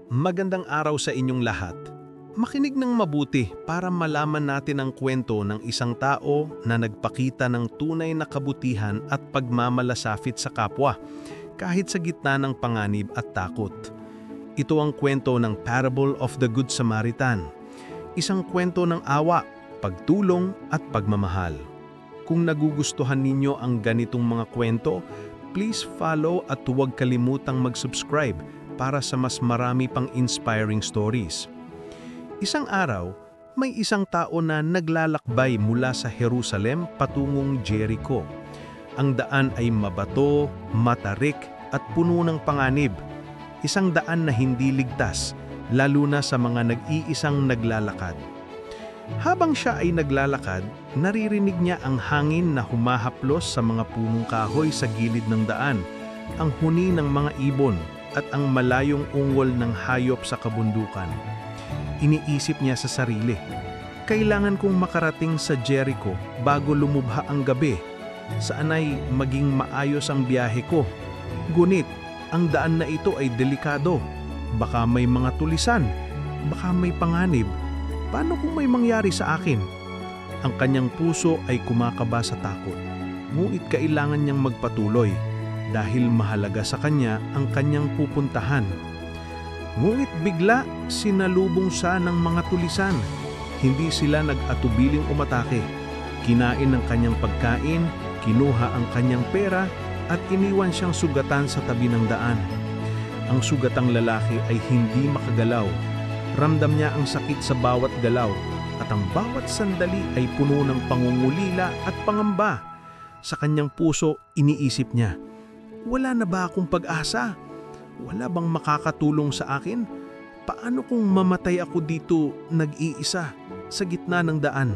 Magandang araw sa inyong lahat. Makinig ng mabuti para malaman natin ang kwento ng isang tao na nagpakita ng tunay na kabutihan at pagmamalasakit sa kapwa, kahit sa gitna ng panganib at takot. Ito ang kwento ng Parable of the Good Samaritan, isang kwento ng awa, pagtulong at pagmamahal. Kung nagugustuhan ninyo ang ganitong mga kwento, please follow at huwag kalimutang mag-subscribe para sa mas marami pang inspiring stories. Isang araw, may isang tao na naglalakbay mula sa Jerusalem patungong Jericho. Ang daan ay mabato, matarik at puno ng panganib. Isang daan na hindi ligtas, lalo na sa mga nag-iisang naglalakad. Habang siya ay naglalakad, naririnig niya ang hangin na humahaplos sa mga punong kahoy sa gilid ng daan, ang huni ng mga ibon, at ang malayong ungol ng hayop sa kabundukan. Iniisip niya sa sarili, kailangan kong makarating sa Jericho bago lumubha ang gabi, saan ay maging maayos ang biyahe ko. Ngunit, ang daan na ito ay delikado. Baka may mga tulisan, baka may panganib. Paano kung may mangyari sa akin? Ang kanyang puso ay kumakaba sa takot. Ngunit kailangan niyang magpatuloy dahil mahalaga sa kanya ang kanyang pupuntahan. Ngunit bigla sinalubong siya ng mga tulisan. Hindi sila nag-atubiling umatake. Kinain ng kanyang pagkain, kinuha ang kanyang pera at iniwan siyang sugatan sa tabi ng daan. Ang sugatang lalaki ay hindi makagalaw. Ramdam niya ang sakit sa bawat galaw at ang bawat sandali ay puno ng pangungulila at pangamba. Sa kanyang puso, iniisip niya, wala na ba akong pag-asa? Wala bang makakatulong sa akin? Paano kung mamatay ako dito nag-iisa sa gitna ng daan?